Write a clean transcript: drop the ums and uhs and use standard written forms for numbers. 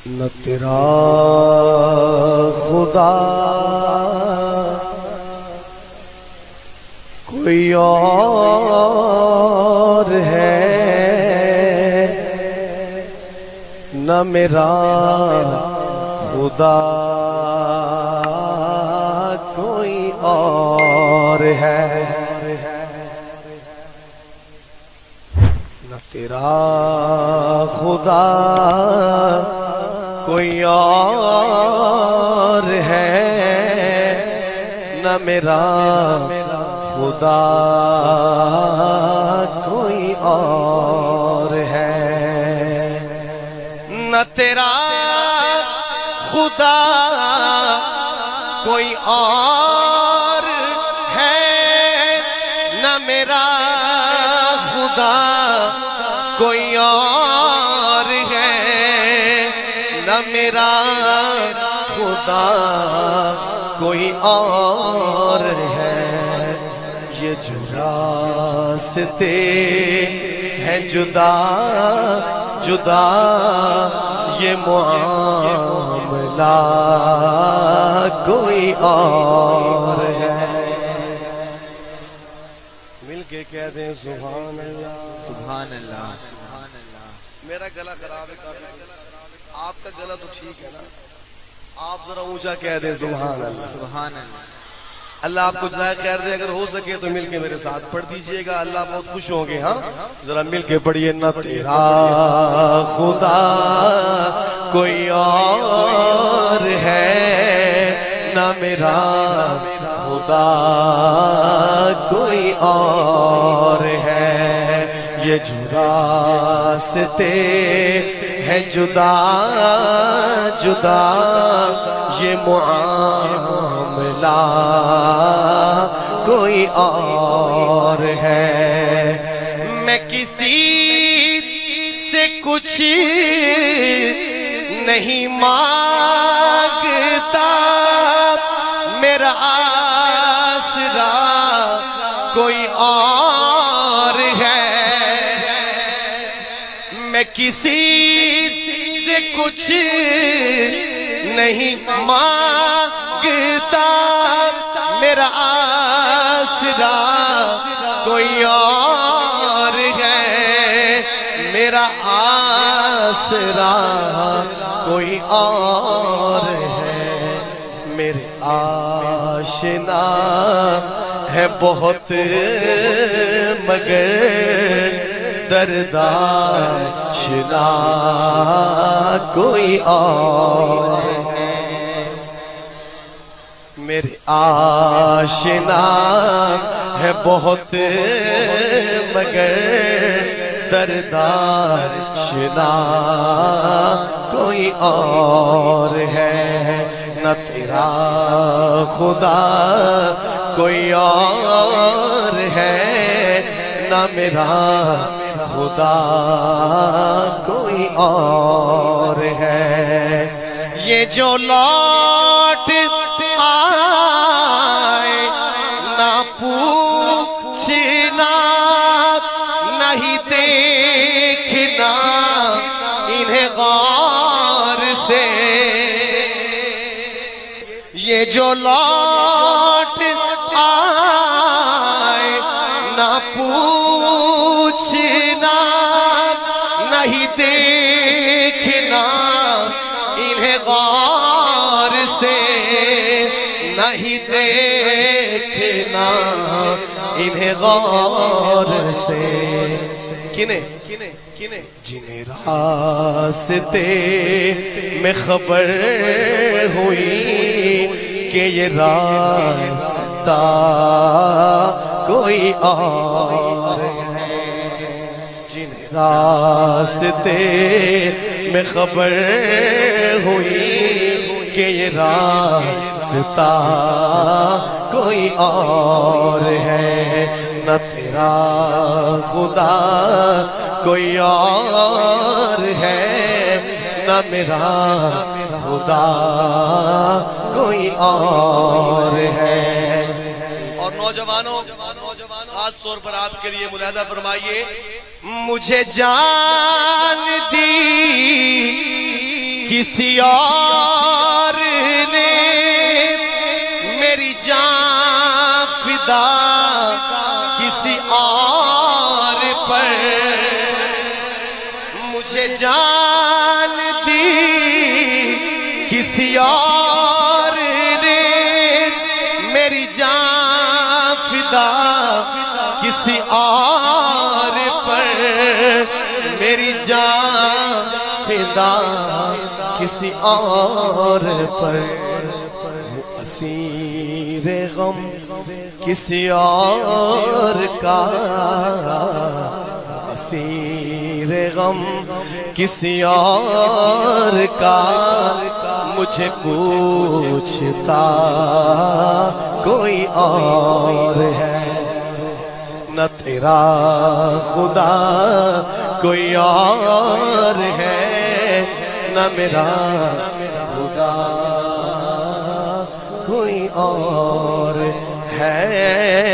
نہ تیرا خدا کوئی اور ہے، نہ میرا خدا کوئی اور ہے، نہ تیرا خدا کوئی اور ہے، نہ میرا خدا کوئی اور ہے، نہ تیرا خدا کوئی اور ہے، نہ میرا خدا کوئی اور ہے، نہ میرا خدا کوئی اور ہے۔ یہ جو راستے ہیں جدا جدا، یہ معاملہ کوئی اور ہے۔ مل کے کہہ دیں سبحان اللہ سبحان اللہ سبحان اللہ۔ میرا گلا خراب ہے کافی، آپ کا گلا تو ٹھیک ہے نا، آپ ذرا اونچا کہہ دیں سبحان اللہ سبحان اللہ۔ اللہ آپ کو جزائے خیر دے، اگر ہو سکے تو مل کے میرے ساتھ پڑھ دیجئے گا، اللہ بہت خوش ہوں گے۔ ہاں ذرا مل کے پڑھیے۔ نہ تیرا خدا کوئی اور ہے، نہ میرا خدا کوئی اور ہے، یہ جو راستے ہیں جدا جدا، یہ معاملہ کوئی اور ہے۔ میں کسی سے کچھ نہیں مانگتا، میرا آسرا کوئی اور ہے، میں کسی سے کچھ نہیں مانگتا، میرا آسرا کوئی اور ہے، میرا آسرا کوئی اور ہے۔ میرے آشنا ہے بہت مگر دردآشنا کوئی اور ہے، میرے آشنا ہے بہت مگر دردآشنا کوئی اور ہے، نہ تیرا خدا کوئی اور ہے، نہ میرا خدا کوئی اور ہے۔ یہ جو لوٹ آئے نہ پوچھنا، نہیں دیکھنا انہیں غور سے، یہ جو لوٹ آئے نہ پوچھنا، نہیں دیکھنا انہیں غور سے، نہیں دیکھنا انہیں غور سے۔ کنہیں جنہیں راستے میں خبر ہوئی کہ یہ راستہ کوئی اور ہے، جنہیں راستے میں خبر ہوئی کہ یہ راستہ کوئی اور ہے، نہ تیرا خدا کوئی اور ہے، نہ میرا خدا کوئی اور ہے۔ اور نوجوانوں خاص طور پر آپ کے لیے ملاحظہ فرمائیے، مجھے جان دی کسی اور نے میری جان فدا کسی اور پر مجھے جان دی کسی اور نے میری جان فدا کسی اور پر میری جان فدا کسی اور پر اسیر غم کسی اور کا اسیر غم کسی اور کا مجھے پوچھتا کوئی اور ہے نہ تیرا خدا کوئی اور ہے نہ میرا خدا کوئی اور ہے